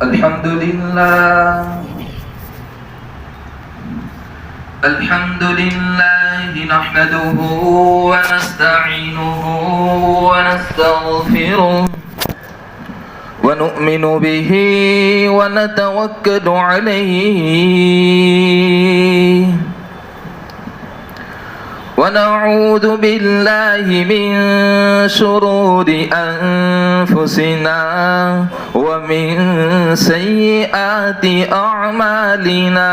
الحمد لله نحمده ونستعينه ونستغفره ونؤمن به ونتوكل عليه ونعوذ بالله من شرور أنفسنا ومن سيئات أعمالنا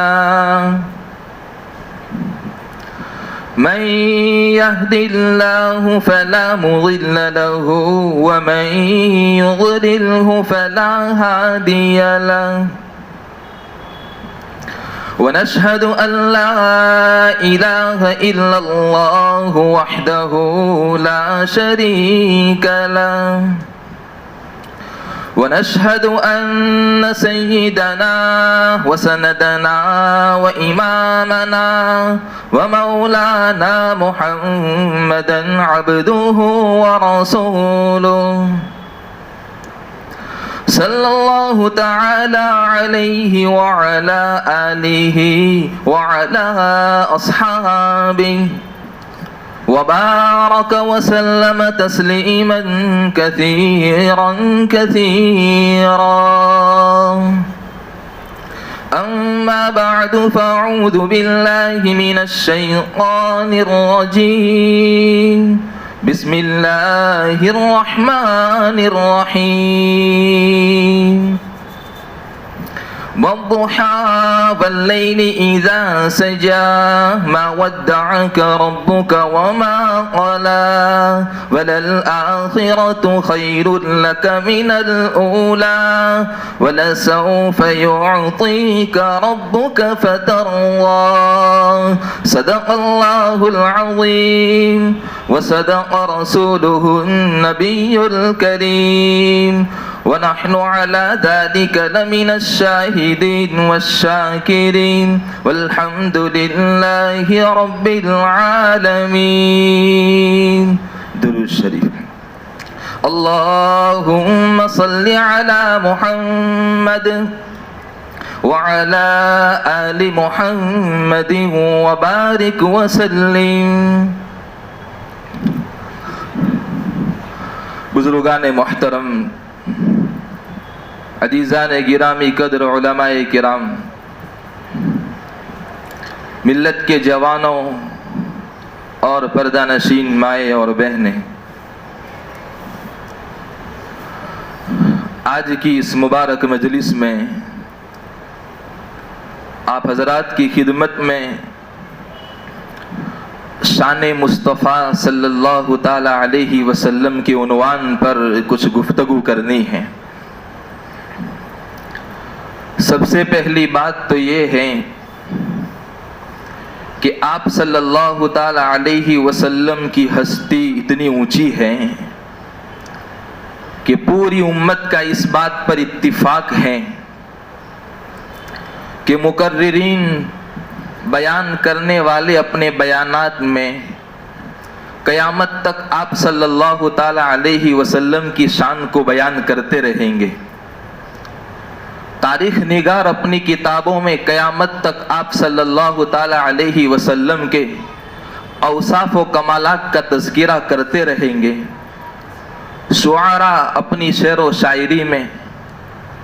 من يهد الله فلا مضل له ومن يضلله فلا هادي له ونشهد أن لا إله إلا الله وحده لا شريك له ونشهد أن سيدنا وسندنا وإمامنا ومولانا محمدا عبده ورسوله صلى الله تعالى عليه وعلى آله وعلى أصحابه وبارك وسلم تسليما كثيرا أما بعد فأعوذ بالله من الشيطان الرجيم بسم الله الرحمن الرحيم والضحى والليل إذا سجى ما ودعك ربك وما قلى وللآخرة خير لك من الأولى ولسوف يعطيك ربك فترضى صدق الله العظيم وصدق رسوله النبي الكريم ونحن على ذلك لمن الشاهدين والشاكرين والحمد لله رب العالمين. درود شریف. اللهم صل على محمد وعلى آل محمد وبارك وسلم. بزرگان محترم، عزیزان گرامی قدر، علماء کرام، ملت کے جوانوں اور پردہ نشین مائیں اور بہنیں، آج کی اس مبارک مجلس میں آپ حضرات کی خدمت میں شان مصطفیٰ صلی اللہ تعالی علیہ وسلم کے عنوان پر کچھ گفتگو کرنی ہے. سب سے پہلی بات تو یہ ہے کہ آپ صلی اللہ تعالی علیہ وسلم کی ہستی اتنی اونچی ہے کہ پوری امت کا اس بات پر اتفاق ہے کہ مقررین، بیان کرنے والے اپنے بیانات میں قیامت تک آپ صلی اللہ تعالی علیہ وسلم کی شان کو بیان کرتے رہیں گے. تاریخ نگار اپنی کتابوں میں قیامت تک آپ صلی اللہ تعالی علیہ وسلم کے اوصاف و کمالات کا تذکرہ کرتے رہیں گے. شعراء اپنی شعر و شاعری میں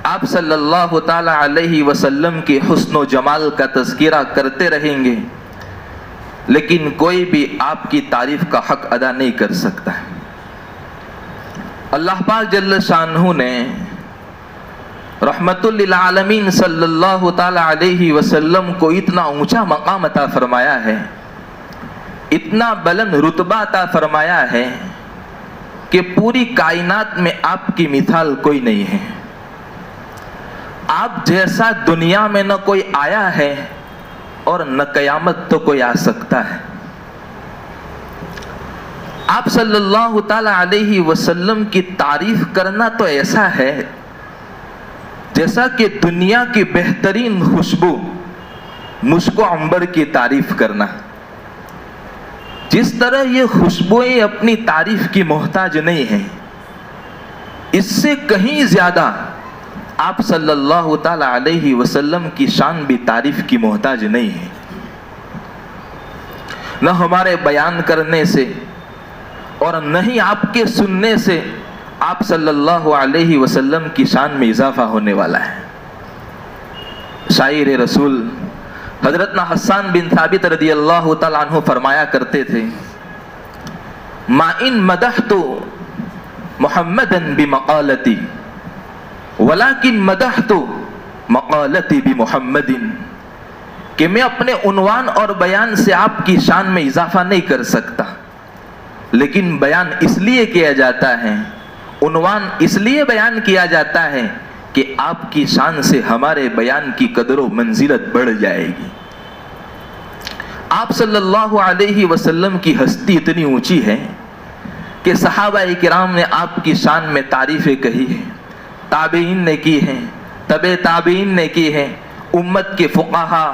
آپ صلی اللہ تعالی علیہ وسلم کے حسن و جمال کا تذکرہ کرتے رہیں گے، لیکن کوئی بھی آپ کی تعریف کا حق ادا نہیں کر سکتا. اللہ پاک جل شانہ نے رحمت للعالمین صلی اللہ تعالی علیہ وسلم کو اتنا اونچا مقام عطا فرمایا ہے، اتنا بلند رتبہ عطا فرمایا ہے کہ پوری کائنات میں آپ کی مثال کوئی نہیں ہے. آپ جیسا دنیا میں نہ کوئی آیا ہے اور نہ قیامت تو کوئی آ سکتا ہے. آپ صلی اللہ تعالی علیہ وسلم کی تعریف کرنا تو ایسا ہے جیسا کہ دنیا کی بہترین خوشبو مشک و عنبر کی تعریف کرنا. جس طرح یہ خوشبوئیں اپنی تعریف کی محتاج نہیں ہیں، اس سے کہیں زیادہ آپ صلی اللہ تعالیٰ علیہ وسلم کی شان بھی تعریف کی محتاج نہیں ہے. نہ ہمارے بیان کرنے سے اور نہ ہی آپ کے سننے سے آپ صلی اللہ علیہ وسلم کی شان میں اضافہ ہونے والا ہے. شاعر رسول حضرت حسان بن ثابت رضی اللہ تعالیٰ عنہ فرمایا کرتے تھے: ما ان مدحت محمدا بمقالتی ولكن مدحت مقالتی بمحمد، کہ میں اپنے عنوان اور بیان سے آپ کی شان میں اضافہ نہیں کر سکتا، لیکن بیان اس لیے کیا جاتا ہے، عنوان اس لیے بیان کیا جاتا ہے کہ آپ کی شان سے ہمارے بیان کی قدر و منزلت بڑھ جائے گی. آپ صلی اللہ علیہ وسلم کی ہستی اتنی اونچی ہے کہ صحابہ کرام نے آپ کی شان میں تعریفیں کہی ہیں، تابعین نے کی ہیں، تبع تابعین نے کی ہیں، امت کے فقہاء،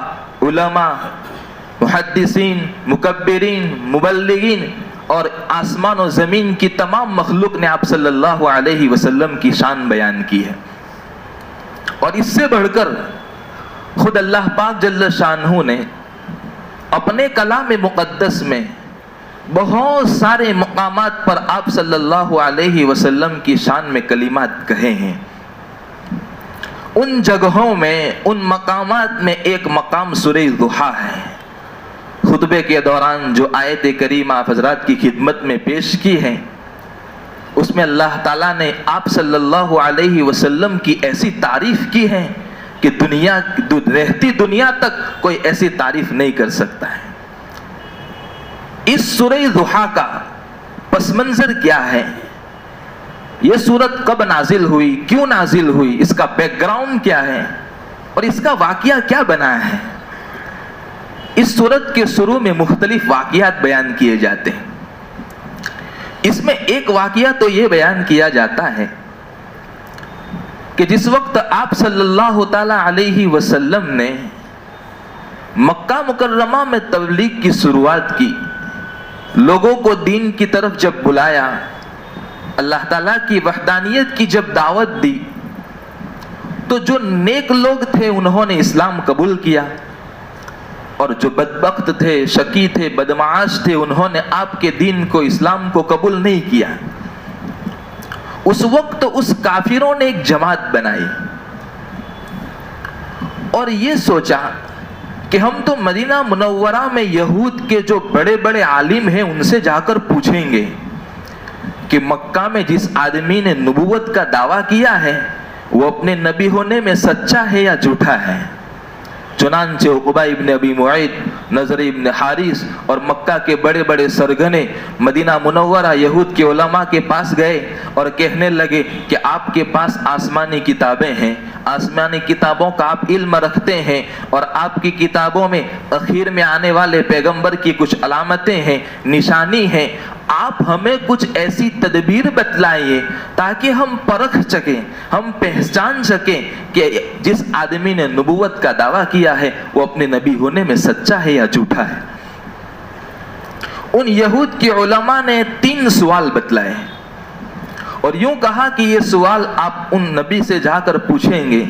علماء، محدثین، مکبرین، مبلغین اور آسمان و زمین کی تمام مخلوق نے آپ صلی اللہ علیہ وسلم کی شان بیان کی ہے. اور اس سے بڑھ کر خود اللہ پاک جل شانہ نے اپنے کلام مقدس میں بہت سارے مقامات پر آپ صلی اللہ علیہ وسلم کی شان میں کلمات کہے ہیں. ان جگہوں میں، ان مقامات میں ایک مقام سورہ ضحیٰ ہے. خطبے کے دوران جو آیت کریمہ آپ حضرات کی خدمت میں پیش کی ہے، اس میں اللہ تعالیٰ نے آپ صلی اللہ علیہ وسلم کی ایسی تعریف کی ہے کہ رہتی دنیا تک کوئی ایسی تعریف نہیں کر سکتا ہے. اس سورہ ضحیٰ کا پس منظر کیا ہے؟ یہ سورت کب نازل ہوئی، کیوں نازل ہوئی، اس کا بیک گراؤنڈ کیا ہے اور اس کا واقعہ کیا بنا ہے؟ اس سورت کے شروع میں مختلف واقعات بیان کیے جاتے ہیں. اس میں ایک واقعہ تو یہ بیان کیا جاتا ہے کہ جس وقت آپ صلی اللہ تعالی علیہ وسلم نے مکہ مکرمہ میں تبلیغ کی شروعات کی، لوگوں کو دین کی طرف جب بلایا، اللہ تعالیٰ کی وحدانیت کی جب دعوت دی، تو جو نیک لوگ تھے انہوں نے اسلام قبول کیا، اور جو بدبخت تھے، شقی تھے، بدمعاش تھے، انہوں نے آپ کے دین کو، اسلام کو قبول نہیں کیا. اس وقت اس کافروں نے ایک جماعت بنائی اور یہ سوچا کہ ہم تو مدینہ منورہ میں یہود کے جو بڑے بڑے عالم ہیں ان سے جا کر پوچھیں گے کہ مکہ میں جس آدمی نے نبوت کا دعویٰ کیا ہے وہ اپنے نبی ہونے میں سچا ہے یا جھوٹا ہے. چنانچہ عقبہ ابن ابی معیط، نضر ابن حارث اور مکہ کے بڑے بڑے سرگنے مدینہ منورہ یہود کے علماء کے پاس گئے اور کہنے لگے کہ آپ کے پاس آسمانی کتابیں ہیں، آسمانی کتابوں کا آپ علم رکھتے ہیں اور آپ کی کتابوں میں اخیر میں آنے والے پیغمبر کی کچھ علامتیں ہیں، نشانی ہیں، آپ ہمیں کچھ ایسی تدبیر بتلائیے تاکہ ہم پرکھ سکیں، ہم پہچان سکیں کہ جس آدمی نے نبوت کا دعویٰ کیا ہے وہ اپنے نبی ہونے میں سچا ہے یا جھوٹا ہے. ان یہود کے علماء نے 3 سوال بتلائے اور یوں کہا کہ یہ سوال آپ ان نبی سے جا کر پوچھیں گے،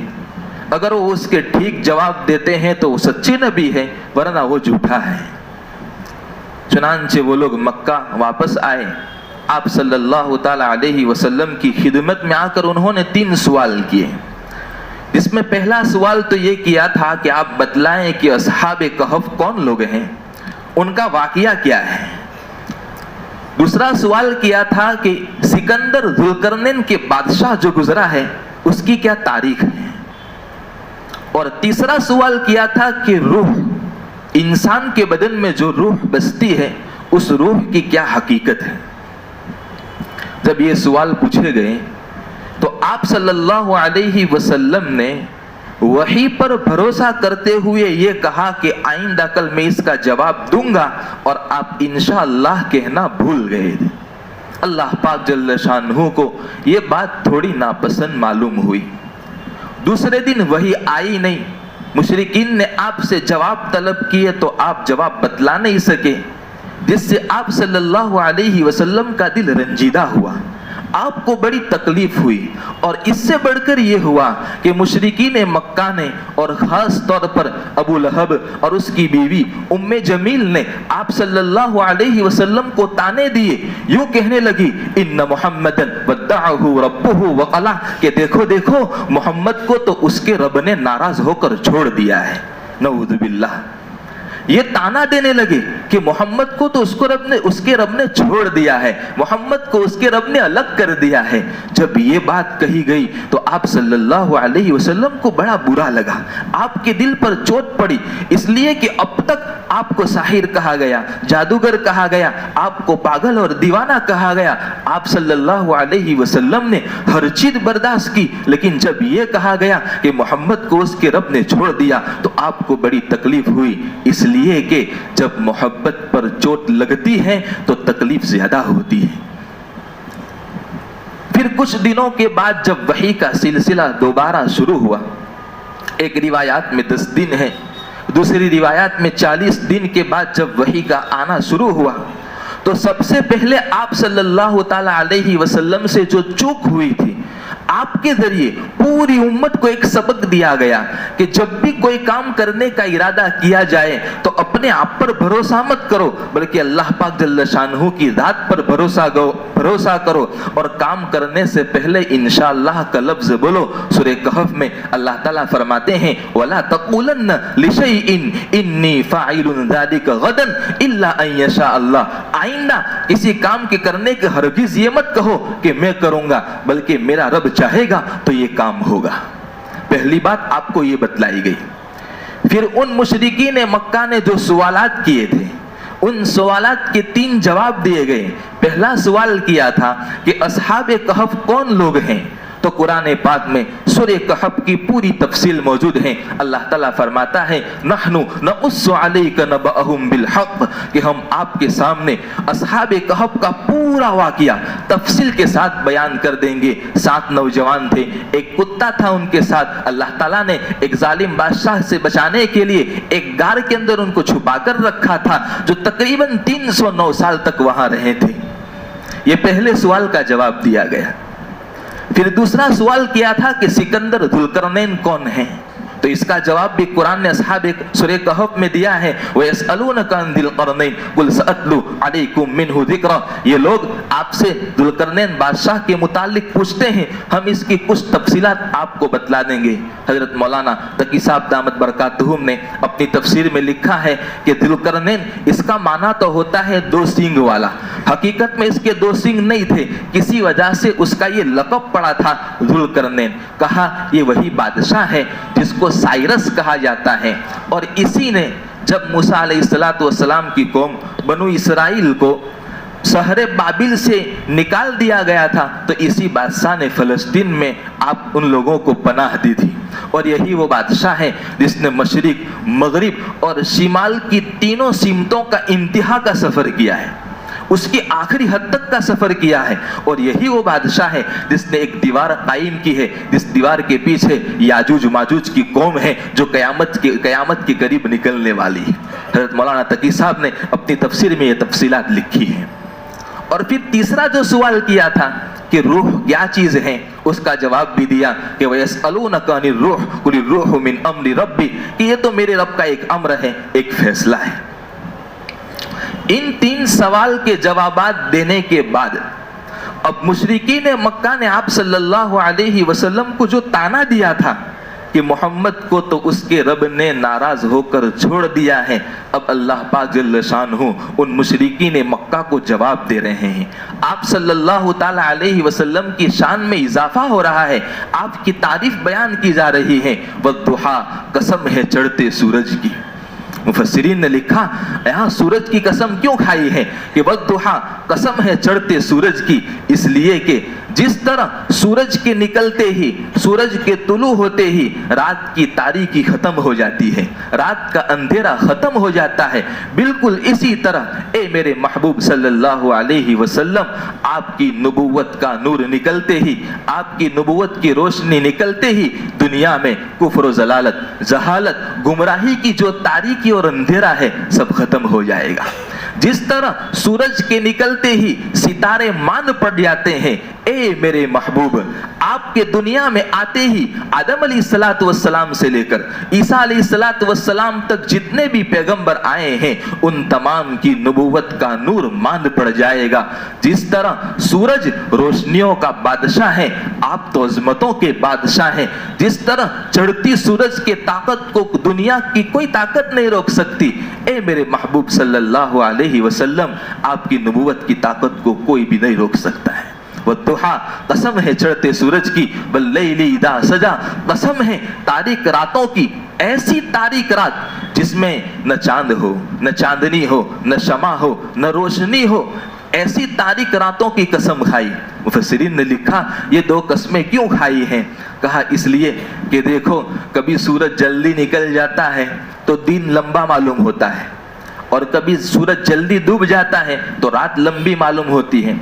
اگر وہ اس کے ٹھیک جواب دیتے ہیں تو وہ سچے نبی ہے، ورنہ وہ جھوٹا ہے. چنانچہ وہ لوگ مکہ واپس آئے، آپ صلی اللہ تعالی علیہ وسلم کی خدمت میں آ کر انہوں نے 3 سوال کیے. اس میں پہلا سوال تو یہ کیا تھا کہ آپ بتلائیں کہ اصحاب کہف کون لوگ ہیں، ان کا واقعہ کیا ہے. دوسرا سوال کیا تھا کہ سکندر ذوالقرنین کے بادشاہ جو گزرا ہے اس کی کیا تاریخ ہے. اور تیسرا سوال کیا تھا کہ روح، انسان کے بدن میں جو روح بستی ہے اس روح کی کیا حقیقت ہے. جب یہ سوال پوچھے گئے تو آپ صلی اللہ علیہ وسلم نے وحی پر بھروسہ کرتے ہوئے یہ کہا کہ آئندہ کل میں اس کا جواب دوں گا، اور آپ انشاءاللہ کہنا بھول گئے. اللہ پاک جل شانہ کو یہ بات تھوڑی ناپسند معلوم ہوئی. دوسرے دن وحی آئی نہیں، مشرکین نے آپ سے جواب طلب کیے تو آپ جواب بتلا نہیں سکے، جس سے آپ صلی اللہ علیہ وسلم کا دل رنجیدہ ہوا. आपको बड़ी तकलीफ हुई, और इससे बढ़कर ये हुआ कि मुशरिकीन मक्का ने और खास तौर पर अबू लहब और उसकी बीवी उम्मे जमील ने आप सल्लल्लाहु अलैहि वसल्लम को ताने दिए, यूं कहने लगी इन्न मुहम्मदन वद्दअहु रब्बुहु वक़ला, कि देखो देखो मोहम्मद को तो उसके रब ने नाराज होकर छोड़ दिया है। नऊज़ु बिल्लाह। ये ताना देने लगे कि मोहम्मद को तो उसके रब ने छोड़ दिया है, मोहम्मद को उसके रब ने अलग कर दिया है। जब ये बात कही गई तो आप सल्लल्लाहु अलैहि वसल्लम को बड़ा बुरा लगा, आपके दिल पर चोट पड़ी, इसलिए कि अब तक आपको साहिर कहा गया, जादूगर कहा गया, आपको पागल और दीवाना कहा गया। आप सल्लल्लाहु अलैहि वसल्लम ने हर चीज बर्दाश्त की, लेकिन जब ये कहा गया कि मोहम्मद को उसके रब ने छोड़ दिया तो आपको बड़ी तकलीफ हुई, इसलिए कि जब मोहब्बत पर चोट लगती है तो तकलीफ ज्यादा होती है। फिर कुछ दिनों के बाद जब वही का सिलसिला दोबारा शुरू हुआ, एक रिवायात में 10 दिन है, दूसरी रिवायात में 40 दिन के बाद जब वही का आना शुरू हुआ, तो सबसे पहले आप सल्लल्लाहु ताला अलैहि वसल्लम से जो चूक हुई थी, आपके जरिए पूरी उम्मत को एक सबक दिया गया कि जब भी कोई काम करने का इरादा किया जाए तो अपने आप पर भरोसा मत करो, बल्कि अल्लाह पाक जल्ल शानहू की जात पर भरोसा करो, और काम करने से पहले इंशाअल्लाह का लफ्ज बोलो। सूरह कहफ में अल्लाह ताला फरमाते हैं वला तक़ूलन्न लिशैइन इन्नी फ़ाइलुन ज़ालिका गदन इल्ला अन यशा अल्लाह, आइंदा किसी काम के करने के हरगिज ये मत कहो कि मैं करूंगा, बल्कि मेरा रब चाहेगा तो ये काम होगा। पहली बात आपको ये बतलाई गई। फिर उन मुशरिकीन मक्का ने जो सवालात किए थे, उन सवालात के 3 जवाब दिए गए। पहला सवाल किया था कि अस्हाबे कहफ कौन लोग हैं, तो कुरान पाक में सूरह कहफ की पूरी तफसील मौजूद है। अल्लाह ताला फरमाता है नहनु नक़ुस्सु अलैका नबअहुम बिल हक़, कि हम आपके सामने अस्हाबे कहफ का पूरा वाक़या तफसील के साथ बयान कर देंगे। 7 नौजवान थे, एक कुत्ता था उनके साथ। अल्लाह ताला ने एक जालिम बादशाह से बचाने के लिए एक गार के अंदर उनको छुपा कर रखा था, जो तकरीबन 309 साल तक वहां रहे थे। ये पहले सवाल का जवाब दिया गया। फिर दूसरा सवाल किया था कि सिकंदर जुल्करनैन कौन है, तो इसका जवाब भी कुरान ने अस्हाब सूरह कहफ में दिया है। वयसअलूनका अन ज़िलक़रनैन कुल सअत्लू अलैकुम मिन्हु ज़िक्रा, ये लोग आपसे जुल्करनैन बादशाह के मुतालिक पूछते हैं, हम इसकी कुछ तफसीलात आपको बतला देंगे। हजरत मौलाना तकी साहब दामत बरकातुहुम ने अपनी तफसीर में लिखा है कि जुल्करनैन इसका माना तो होता है 2 सींग वाला, हकीकत में इसके 2 सींग नहीं थे, किसी वजह से उसका ये लक़ब पड़ा था जुल्करनैन। कहा ये वही बादशाह है जिसको साइरस कहा जाता है, और इसी ने जब मूसा अलैहिस्सलातु वस्सलाम की कौम बनु इसराइल को शहरे बाबिल से निकाल दिया गया था, तो इसी बादशाह ने फलस्तीन में आप उन लोगों को पनाह दी थी। और यही वो बादशाह है जिसने मशरिक, मगरिब और शिमाल की तीनों सीमतों का इंतहा का सफर किया है, उसकी आखिरी हद तक का सफर किया है। और यही वो बादशाह है जिसने एक दीवार कायम की है, जिस दीवार के पीछे याजूज माजूज की कौम है जो कयामत के करीब निकलने वाली है। हज़रत मौलाना तकी साहब ने अपनी तफसीर में ये तफसीलात लिखी है। और फिर तीसरा जो सवाल किया था कि रूह क्या चीज है, उसका जवाब भी दिया कि वयसअलूनका अनिर रूह कुलिर रूहु मिन अम्रि रब्बी, कि ये तो मेरे रब का एक अम्र है, एक फैसला है। इन 3 सवाल के जवाबात देने के बाद अब मुशरिकीन मक्का ने आप सल्लल्लाहु अलैहि वसल्लम को जो ताना दिया था कि मोहम्मद को तो उसके रब ने नाराज होकर छोड़ दिया है, अब अल्लाह पाक जल्ल शानहू उन मुशरिकीन मक्का को जवाब दे रहे हैं। आप सल्लल्लाहु ताला अलैहि वसल्लम की शान में इजाफा हो रहा है, आपकी तारीफ बयान की जा रही है। वद्दुहा, कसम है चढ़ते सूरज की। मुफस्सिरीन ने लिखा यहाँ सूरज की कसम क्यों खाई है कि वद्दुहा, कसम है चढ़ते सूरज की, इसलिए कि जिस तरह सूरज के निकलते ही, सूरज के तुलू होते ही रात की तारीकी खत्म हो जाती है, रात का अंधेरा खत्म हो जाता है, बिल्कुल इसी तरह ए मेरे महबूब सल्लल्लाहु अलैहि वसल्लम, आपकी नबूवत का नूर निकलते ही, आपकी नबूवत की रोशनी निकलते ही दुनिया में कुफ्र और जलालत, जहालत, गुमराही की जो तारीकी और अंधेरा है सब खत्म हो जाएगा। जिस तरह सूरज के निकलते ही सितारे मान पड़ जाते हैं, ए मेरे महबूब, आपके दुनिया में आते ही आदम अलैहिस्सलातु वस्सलाम से लेकर ईसा अलैहिस्सलातु वस्सलाम तक जितने भी पैगंबर आए हैं, उन तमाम की नबूवत का नूर मान पड़ जाएगा। जिस तरह सूरज रोशनियों का बादशाह है, आप तो अजमतों के बादशाह हैं। जिस तरह चढ़ती सूरज के ताकत को दुनिया की कोई ताकत नहीं रोक सकती, ए मेरे महबूब सल्लल्लाहु अलैहि वसल्लम, आपकी नबूवत की ताकत को कोई भी नहीं रोक सकता है। वद्दुहा, कसम है चढ़ते सूरज की, वल्लैलि इज़ा सजा, कसम है तारीक रातों की, ऐसी तारीक रात जिसमें न चांद हो, न चांदनी हो, न शमा हो, न रोशनी हो, ऐसी तारीक रातों की कसम खाई। मुफस्सिरीन ने लिखा, ये दो कस्में क्यों खाई हैं? कहा इसलिए कि देखो, कभी सूरज जल्दी निकल जाता है तो दिन लंबा मालूम होता है, और कभी सूरज जल्दी डूब जाता है तो रात लंबी मालूम होती है।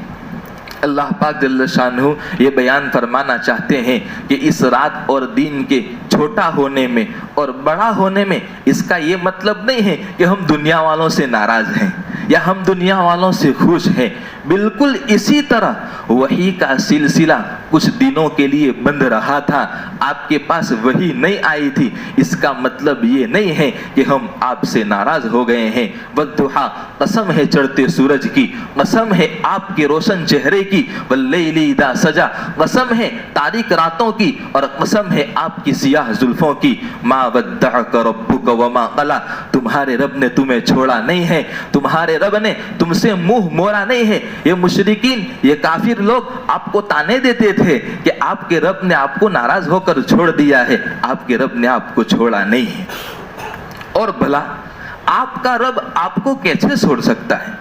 अल्लाह पाक जल्ल शानहू ये बयान फरमाना चाहते हैं कि इस रात और दिन के छोटा होने में और बड़ा होने में इसका ये मतलब नहीं है कि हम दुनिया वालों से नाराज हैं या हम दुनिया वालों से खुश हैं। बिल्कुल इसी तरह वही का सिलसिला कुछ दिनों के लिए बंद रहा था, आपके पास वही नहीं आई थी, इसका मतलब ये नहीं है कि हम आपसे नाराज हो गए हैं। वद्दुहा, कसम है चढ़ते सूरज की, कसम है आपके रोशन चेहरे की, वल्लैलि इज़ा सजा, कसम है तारीक रातों की, और कसम है आपकी सियाह जुल्फों की। मा वद्दअक रब्बुक वमा क़ला, तुम्हारे रब ने तुम्हें छोड़ा नहीं है, तुम्हारे रब ने तुमसे मुंह मोड़ा नहीं है। ये मुशरिकीन, ये काफिर लोग आपको ताने देते थे कि आपके रब ने आपको नाराज होकर छोड़ दिया है, आपके रब ने आपको छोड़ा नहीं है। और भला आपका रब आपको कैसे छोड़ सकता है?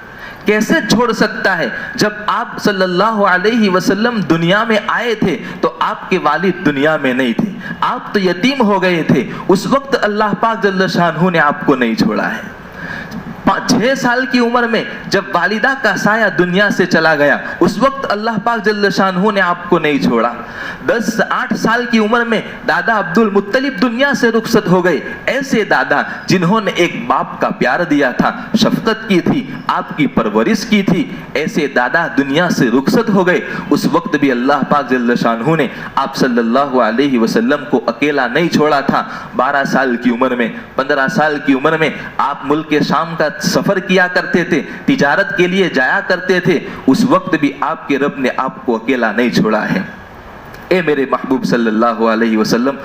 कैसे छोड़ सकता है? जब आप सल्लल्लाहु अलैहि वसल्लम दुनिया में आए थे तो आपके वालिद दुनिया में नहीं थे, आप तो यतीम हो गए थे। उस वक्त अल्लाह पाक जल्ल शानहू ने आपको नहीं छोड़ा है। 6 साल की उम्र में जब वालिदा का साया दुनिया से चला गया, उस वक्त अल्लाह पाक जल्ल शानहू ने आपको नहीं छोड़ा। 8 साल की उम्र में दादा अब्दुल मुत्तलिब दुनिया से रुखसत हो गए। ऐसे दादा जिन्होंने एक बाप का प्यार दिया था, शफकत की थी, आपकी परवरिश की थी, ऐसे दादा दुनिया से रुखसत हो गए। उस वक्त भी अल्लाह पाक जल्ल शानहू ने आप सल्लल्लाहु अलैहि वसल्लम को अकेला नहीं छोड़ा था। 12 साल की उम्र में, 15 साल की उम्र में आप मुल्क शाम का सफर किया करते थे, तिजारत के लिए जाया करते थे। उस वक्त भी आपके रब ने आपको अकेला नहीं छोड़ा है। ए मेरे महबूब सल्लल्लाहु अलैहि वसल्लम,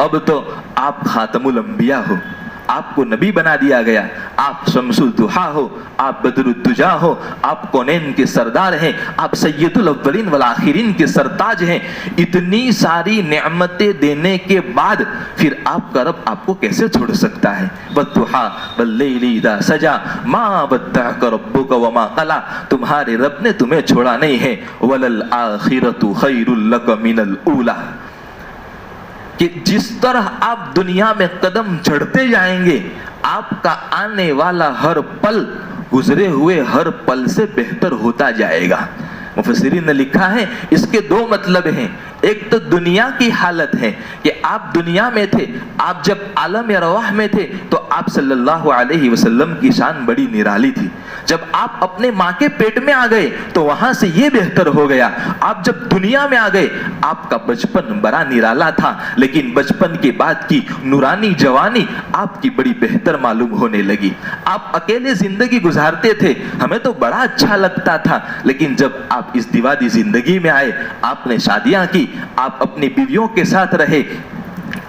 अब तो आप खातमुल अंबिया हो, आपको नबी बना दिया गया। आप शम्सुल दुहा हो, आप बदरुद्दुजा हो, आप कौनैन के सरदार हैं, आप सय्यदुल अव्वलीन वल आखिरीन के सरताज हैं। इतनी सारी नेमतें देने के बाद फिर आपका रब आपको कैसे छोड़ सकता है? वद्दुहा वल्लैलि इज़ा सजा, मा वद्दअक रब्बुक वमा क़ला, तुम्हारे रब ने तुम्हें छोड़ा नहीं है। वलल आखिरतु खैरुल लक मिनल ऊला, कि जिस तरह आप दुनिया में कदम चढ़ते जाएंगे, आपका आने वाला हर पल गुजरे हुए हर पल से बेहतर होता जाएगा। मुफस्सिरीन ने लिखा है, इसके 2 मतलब हैं। एक तो दुनिया की हालत है कि आप दुनिया में थे, आप जब आलम अरवाह में थे तो आप सल्लल्लाहु अलैहि वसल्लम की शान बड़ी निराली थी। जब आप अपने माँ के पेट में आ गए तो वहां से ये बेहतर हो गया। आप जब दुनिया में आ गए, आपका बचपन बड़ा निराला था, लेकिन बचपन के बाद की नूरानी जवानी आपकी बड़ी बेहतर मालूम होने लगी। आप अकेले जिंदगी गुजारते थे, हमें तो बड़ा अच्छा लगता था, लेकिन जब आप इस दीवानी जिंदगी में आए, आपने शादियां की, आप अपनी बीवियों के साथ रहे,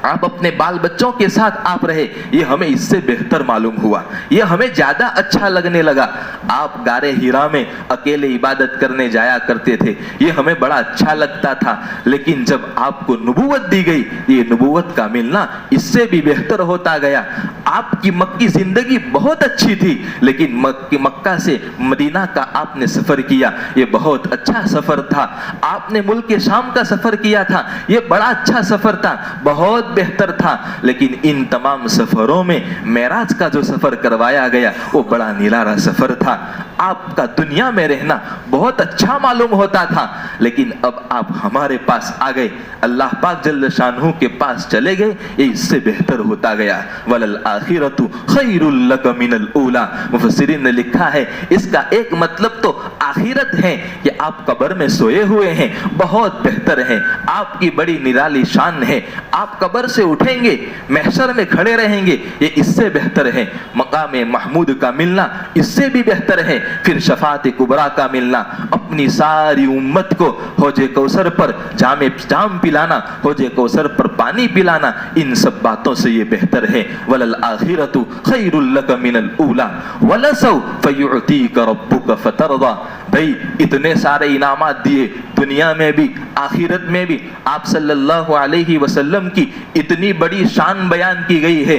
आप अपने बाल बच्चों के साथ आप रहे, ये हमें इससे बेहतर मालूम हुआ, ये हमें ज्यादा अच्छा लगने लगा। आप गारे हीरा में अकेले इबादत करने जाया करते थे, ये हमें बड़ा अच्छा लगता था, लेकिन जब आपको नबूवत दी गई, ये नबूवत का मिलना इससे भी बेहतर होता गया। आपकी मक्की जिंदगी बहुत अच्छी थी, लेकिन मक्का से मदीना का आपने सफर किया, ये बहुत अच्छा सफर था। आपने मुल्क शाम का सफर किया था, ये बड़ा अच्छा सफर था, बहुत बेहतर था, लेकिन इन तमाम सफरों में मेराज का जो सफर करवाया गया वो बड़ा निराला सफर था। आपका दुनिया में रहना बहुत अच्छा मालूम होता था, लेकिन अब आप हमारे पास आ गए, अल्लाह पाक जल्ल शानहू के पास चले गए, ये इससे बेहतर होता गया। वलल आखिरतु खैरुल लक मिनल ऊला। मुफस्सिरीन ने लिखा है इसका एक मतलब तो आखिरत है कि आप कब्र में सोए हुए हैं, बहुत बेहतर है, आपकी बड़ी निराली शान है, आप कब्र से उठेंगे, महशर में खड़े रहेंगे, ये इससे बेहतर है। मकाम महमूद का मिलना इससे भी बेहतर है। फिर शफात कुबरा का मिलना, अपनी सारी उम्मत को हौजे कौसर पर जाम पिलाना, हौजे कौसर पर पानी पिलाना, इन सब बातों से ये बेहतर है। वलल आखिरतु खैरुल लक मिनल ऊला वलसौफ युअतीक रब्बुक फतरदा। भाई इतने सारे इनामात दिए दुनिया में भी आखिरत में भी, आप सल्लल्लाहु अलैहि वसल्लम की इतनी बड़ी शान बयान की गई है।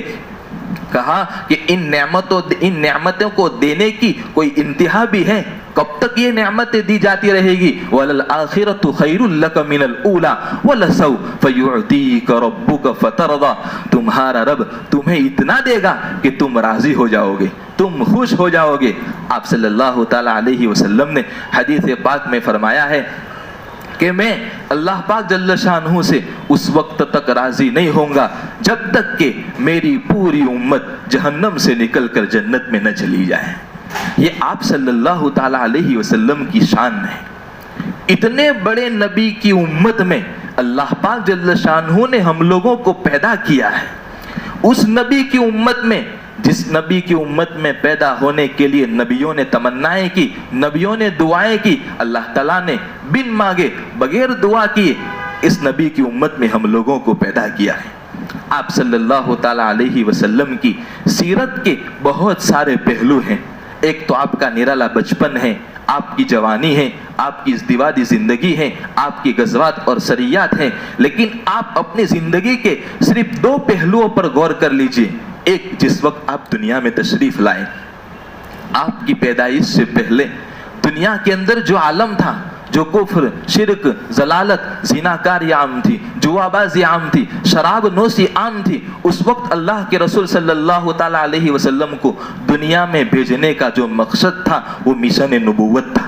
कहा कि इन नेमतों को देने की कोई इंतहा भी है? कब तक ये नेमतें दी जाती रहेगी? वलल आखिरतु खैरुल लक मिनल ऊला वलसौफ युअतीक रब्बुक फतरदा। तुम्हारा रब तुम्हें इतना देगा कि तुम राजी हो जाओगे, तुम खुश हो जाओगे। आप सल्लल्लाहु ताला अलैहि वसल्लम ने हदीस पाक में फरमाया है कि मैं अल्लाह पाक जल्ल शानहू से उस वक्त तक राजी नहीं होऊंगा जब तक कि मेरी पूरी उम्मत जहन्नम से निकलकर जन्नत में न चली जाए। ये आप सल्लल्लाहु ताला अलैहि वसल्लम की शान है। इतने बड़े नबी की उम्मत में अल्लाह पाक जल्ल शानहू ने हम लोगों को पैदा किया है। उस नबी की उम्मत में, जिस नबी की उम्मत में पैदा होने के लिए नबियों ने तमन्नाएं की, नबियों ने दुआएं की, अल्लाह ताला ने बिन मांगे बगैर दुआ किए इस नबी की उम्मत में हम लोगों को पैदा किया है। आप सल्लल्लाहु ताला अलैहि वसल्लम की सीरत के बहुत सारे पहलू हैं। एक तो आपका निराला बचपन है, आपकी जवानी है, आपकी इज़्दिवादी जिंदगी है, आपकी गज़वात और सरियात हैं। लेकिन आप अपनी जिंदगी के सिर्फ दो पहलुओं पर गौर कर लीजिए। एक, जिस वक्त आप दुनिया में तशरीफ लाए, आपकी पैदाइश से पहले दुनिया के अंदर जो आलम था, जो कुफ्र, शिरक, जलालत, ज़िनाकारी आम थी, जुआबाजी आम थी, शराब नोशी आम थी, उस वक्त अल्लाह के रसूल सल्लल्लाहु ताला अलैहि वसल्लम को दुनिया में भेजने का जो मकसद था वो मिशन नबूवत था।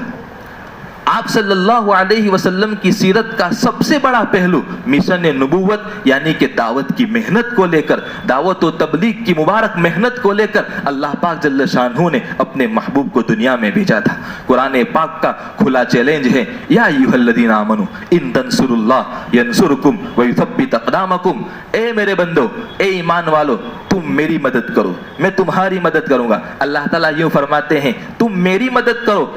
आप सल्लल्लाहु अलैहि वसल्लम की सीरत का सबसे बड़ा पहलू मिशन नबूवत यानी कि दावत की मेहनत को लेकर, दावत व तबलीग की मुबारक मेहनत को लेकर अल्लाह पाक जल्ल शानहू ने अपने महबूब को दुनिया में भेजा था। कुरान पाक का खुला चैलेंज है, या अय्युहल्लज़ीना आमनू इन तंसुरुल्लाह यंसुरकुम व युथब्बित अक़दामकुम। ए मेरे बंदो, ए ईमान वालो, तुम मेरी मदद करो, मैं तुम्हारी मदद करूंगा। अल्लाह ताला यूं फरमाते हैं, तुम मेरी मदद करो,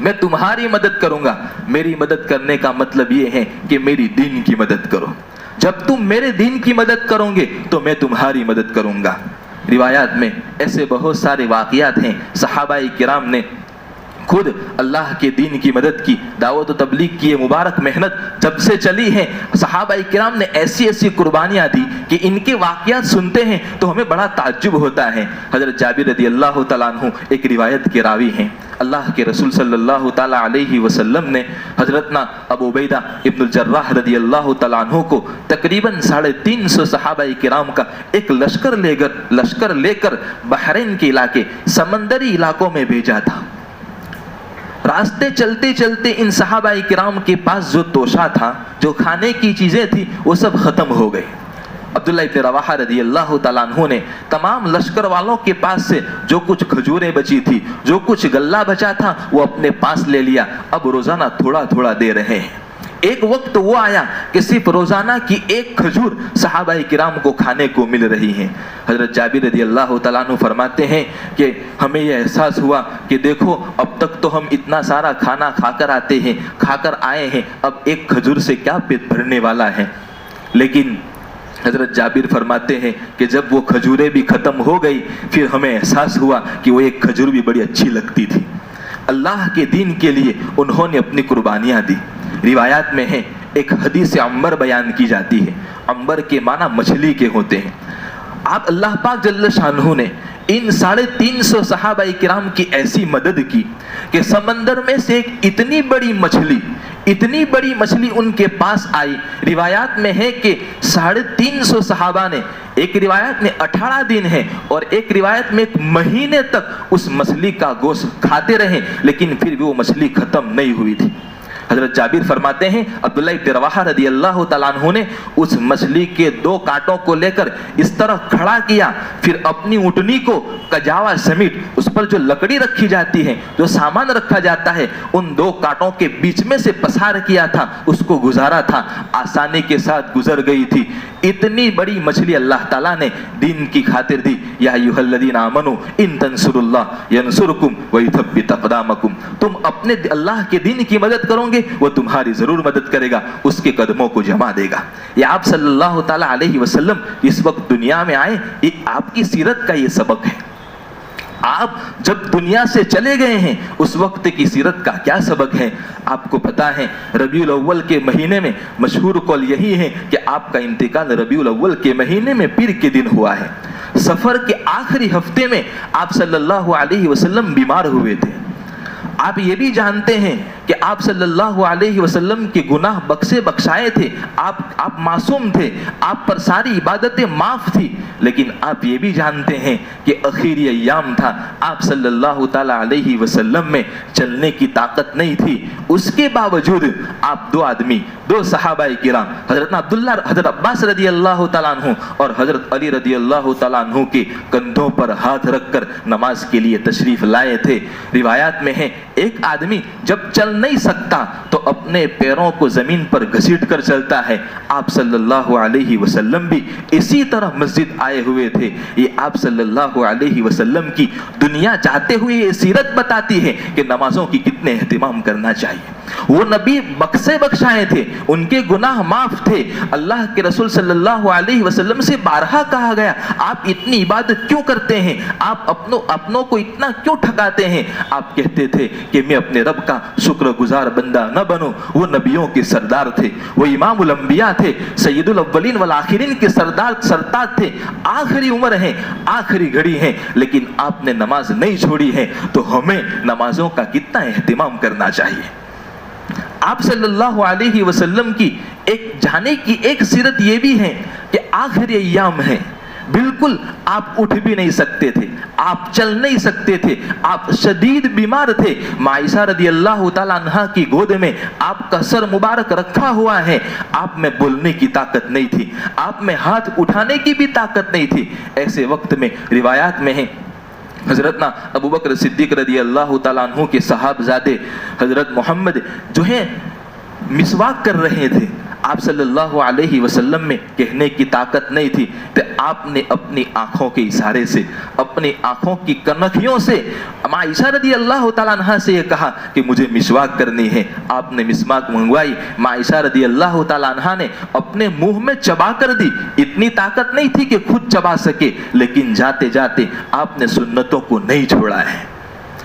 मैं तुम्हारी मदद करूंगा। मेरी मदद करने का मतलब ये है कि मेरी दीन की मदद करो। जब तुम मेरे दीन की मदद करोगे तो मैं तुम्हारी मदद करूंगा। रिवायात में ऐसे बहुत सारे वाक़ियात हैं, सहाबाए किराम ने खुद अल्लाह के दीन की मदद की, दावत व तबलीग की ये मुबारक मेहनत जब से चली है, सहाबाए किराम ने ऐसी ऐसी कुर्बानियाँ दी कि इनके वाक़ियात सुनते हैं तो हमें बड़ा ताज्जुब होता है। हज़रत जाबिर रज़ी अल्लाह तआला अन्हु एक रिवायत के रावी हैं। अल्लाह के रसूल सल्लल्लाहु ताला अलैहि वसल्लम ने हज़रतना अबू उबैदा इब्नुल जर्राह रज़ी अल्लाह तआला अन्हु को तकरीबन 350 सहाबाए किराम का एक लश्कर लेकर बहरीन के इलाके, समंदरी इलाकों में भेजा था। रास्ते चलते चलते इन सहाबाए किराम के पास जो तोशा था, जो खाने की चीज़ें थी, वो सब ख़त्म हो गई। अब्दुल्लाह इब्न रवाहा रज़ी अल्लाह तआला अन्हु ने तमाम लश्कर वालों के पास से जो कुछ खजूरें बची थी, जो कुछ गल्ला बचा था, वो अपने पास ले लिया। अब रोज़ाना थोड़ा थोड़ा दे रहे हैं। एक वक्त वो आया कि सिर्फ रोज़ाना की एक खजूर सहाबाए किराम को खाने को मिल रही है। हज़रत जाबिर रज़ी अल्लाह तआला अन्हु फरमाते हैं कि हमें यह एहसास हुआ कि देखो, अब तक तो हम इतना सारा खाना खाकर आए हैं, अब एक खजूर से क्या पेट भरने वाला है। लेकिन हज़रत जाबिर फरमाते हैं कि जब वो खजूरें भी ख़त्म हो गई, फिर हमें एहसास हुआ कि वो एक खजूर भी बड़ी अच्छी लगती थी। अल्लाह के दीन के लिए उन्होंने अपनी कुर्बानियाँ दी। रिवायात में है, एक हदीस अंबर बयान की जाती है। अंबर के माना मछली के होते हैं। आप अल्लाह पाक जल्ल शानहू ने इन 350 सहाबाए किराम की ऐसी मदद की कि समंदर में से एक इतनी बड़ी मछली उनके पास आई। रिवायात में है कि 350 सहाबा ने, एक रिवायत में 18 दिन है और एक रिवायत में 1 महीने तक उस मछली का गोश्त खाते रहे, लेकिन फिर भी वो मछली खत्म नहीं हुई थी। حضرت جابر فرماتے ہیں عبداللہ ابن رواحہ رضی اللہ تعالیٰ عنہ نے اس مچھلی کے 2 کانٹوں کو لے کر اس طرح کھڑا کیا، پھر اپنی اونٹنی کو کجاوا سمیت اس پر جو لکڑی رکھی جاتی ہے، جو سامان رکھا جاتا ہے، ان 2 کانٹوں کے بیچ میں سے پسار کیا تھا، اس کو گزارا تھا، آسانی کے ساتھ گزر گئی تھی۔ اتنی بڑی مچھلی اللہ تعالیٰ نے دین کی خاطر دی۔ یا ایھا الذین آمنوا ان تنصروا اللہ ینصرکم ویثبت اقدامکم، تم اپنے اللہ کے دین کی مدد کرو گے، وہ تمہاری ضرور مدد کرے گا، اس کے قدموں کو جما دے گا۔ یہ آپ صلی اللہ تعالیٰ علیہ وسلم اس وقت دنیا میں آئے، یہ آپ کی سیرت کا یہ سبق ہے۔ آپ جب دنیا سے چلے گئے ہیں اس وقت کی سیرت کا کیا سبق ہے؟ آپ کو پتا ہے ربیع الاول کے مہینے میں مشہور قول یہی ہے کہ آپ کا انتقال ربیع الاول کے مہینے میں پیر کے دن ہوا ہے۔ سفر کے آخری ہفتے میں آپ صلی اللہ علیہ وسلم بیمار ہوئے تھے۔ آپ یہ بھی جانتے ہیں کہ آپ صلی اللہ علیہ وسلم کے گناہ بخشائے تھے، آپ معصوم تھے، آپ پر ساری عبادتیں معاف تھی، لیکن آپ یہ بھی جانتے ہیں کہ آخری ایام تھا، آپ صلی اللہ تعالیٰ علیہ وسلم میں چلنے کی طاقت نہیں تھی۔ اس کے باوجود آپ 2 آدمی، 2 صحابہ کرام، حضرت عباس رضی اللہ تعالیٰ عنہ اور حضرت علی رضی اللہ تعالیٰ عنہ کے کندھوں پر ہاتھ رکھ کر نماز کے لیے تشریف لائے تھے۔ روایات میں ہے ایک آدمی جب چل نہیں سکتا تو اپنے پیروں کو زمین پر گھسیٹ کر چلتا ہے۔ آپ صلی اللہ علیہ وسلم بھی اسی طرح مسجد آئے ہوئے تھے۔ یہ آپ صلی اللہ علیہ وسلم کی دنیا چاہتے ہوئے یہ سیرت بتاتی ہے کہ نمازوں کی کتنے اہتمام کرنا چاہیے۔ وہ نبی بخشائے تھے، ان کے گناہ معاف تھے۔ اللہ کے رسول صلی اللہ علیہ وسلم سے بارہا کہا گیا آپ اتنی عبادت کیوں کرتے ہیں، آپ اپنوں کو اتنا کیوں ٹھکاتے ہیں؟ آپ کہتے تھے کہ میں اپنے رب کا شکر گزار بندہ نہ بنوں۔ وہ نبیوں کے سردار تھے، وہ امام الانبیاء تھے، سید الاولین والآخرین کے سردار تھے، آخری عمر ہے، آخری گھڑی ہے، لیکن آپ نے نماز نہیں چھوڑی ہے، تو ہمیں نمازوں کا کتنا اہتمام کرنا چاہیے۔ آپ صلی اللہ علیہ وسلم کی جانے کی ایک سیرت یہ بھی ہے کہ آخری ایام ہے، بالکل آپ اٹھ بھی نہیں سکتے تھے، آپ چل نہیں سکتے تھے، آپ شدید بیمار تھے۔ عائشہ رضی اللہ تعالیٰ عنہا کی گود میں آپ کا سر مبارک رکھا ہوا ہے، آپ میں بولنے کی طاقت نہیں تھی، آپ میں ہاتھ اٹھانے کی بھی طاقت نہیں تھی۔ ایسے وقت میں روایات میں ہے حضرت ابو بکر صدیق رضی اللہ تعالیٰ عنہ کے صاحبزادے حضرت محمد جو ہیں مسواک کر رہے تھے، آپ صلی اللہ علیہ وسلم میں کہنے کی طاقت نہیں تھی، تو آپ نے اپنی آنکھوں کے اشارے سے، اپنی آنکھوں کی کنکھیوں سے عائشہ رضی اللہ تعالیٰ عنہ سے یہ کہا کہ مجھے مسواک کرنی ہے۔ آپ نے مسواک منگوائی، عائشہ رضی اللہ تعالیٰ عنہ نے اپنے منہ میں چبا کر دی۔ اتنی طاقت نہیں تھی کہ خود چبا سکے، لیکن جاتے جاتے آپ نے سنتوں کو نہیں چھوڑا ہے۔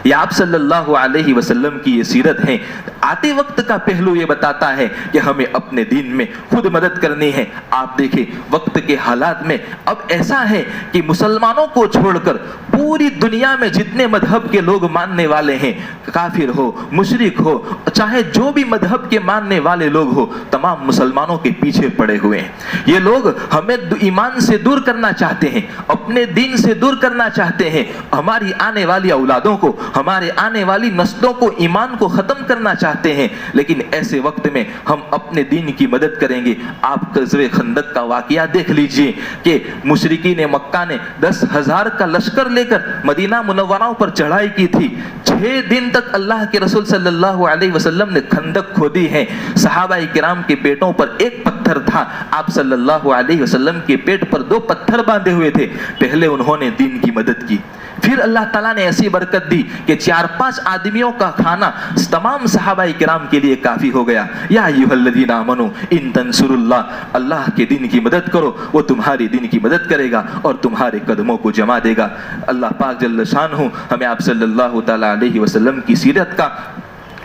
یہ آپ صلی اللہ علیہ وسلم کی یہ سیرت ہے۔ آتے وقت کا پہلو یہ بتاتا ہے کہ ہمیں اپنے دین میں خود مدد کرنی ہے۔ آپ دیکھیں وقت کے حالات میں اب ایسا ہے کہ مسلمانوں کو چھوڑ کر پوری دنیا میں جتنے مذہب کے لوگ ماننے والے ہیں، کافر ہو، مشرک ہو، چاہے جو بھی مذہب کے ماننے والے لوگ ہو، تمام مسلمانوں کے پیچھے پڑے ہوئے ہیں۔ یہ لوگ ہمیں ایمان سے دور کرنا چاہتے ہیں، اپنے دین سے دور کرنا چاہتے ہیں، ہماری آنے والی اولادوں کو، ہمارے آنے والی نسلوں کو، ایمان کو ختم کرنا چاہتے ہیں۔ لیکن ایسے وقت میں ہم اپنے دین کی مدد کریں گے۔ آپ غزوہ خندق کا واقعہ دیکھ لیجئے کہ مشرکین مکہ نے 10,000 کا لشکر لے کر مدینہ منورہ پر چڑھائی کی تھی۔ 6 دن تک اللہ کے رسول صلی اللہ علیہ وسلم نے خندق کھودی ہے۔ صحابہ کرام کے پیٹوں پر ایک پتھر تھا، آپ صلی اللہ علیہ وسلم کے پیٹ پر 2 پتھر باندھے ہوئے تھے۔ پہلے انہوں نے دین کی مدد کی، پھر اللہ تعالیٰ نے ایسی برکت دی کہ 4-5 آدمیوں کا کھانا تمام صحابہ کرام کے لیے کافی ہو گیا۔ یا ایھا الذین آمنوا ان تنصروا اللہ، اللہ کے دین کی مدد کرو، وہ تمہاری دین کی مدد کرے گا اور تمہارے قدموں کو جما دے گا۔ اللہ پاک جل شانہ ہمیں آپ صلی اللہ تعالیٰ علیہ وسلم کی سیرت کا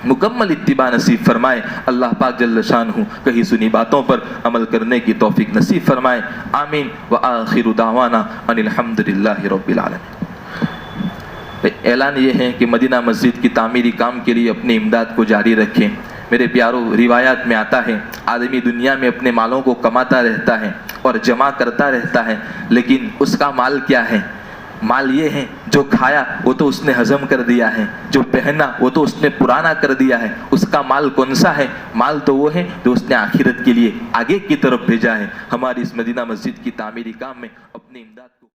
مکمل اتباع نصیب فرمائے۔ اللہ پاک جل شانہ کہیں سنی باتوں پر عمل کرنے کی توفیق نصیب فرمائے۔ آمین وآخر دعوانا ان الحمد للہ رب العالمین۔ اعلان یہ ہے کہ مدینہ مسجد کی تعمیری کام کے لیے اپنی امداد کو جاری رکھیں۔ میرے پیاروں، روایات میں آتا ہے آدمی دنیا میں اپنے مالوں کو کماتا رہتا ہے اور جمع کرتا رہتا ہے، لیکن اس کا مال کیا ہے؟ مال یہ ہے جو کھایا وہ تو اس نے ہضم کر دیا ہے، جو پہنا وہ تو اس نے پرانا کر دیا ہے، اس کا مال کون سا ہے؟ مال تو وہ ہے جو اس نے آخرت کے لیے آگے کی طرف بھیجا ہے۔ ہماری اس مدینہ مسجد کی تعمیری کام میں اپنی امداد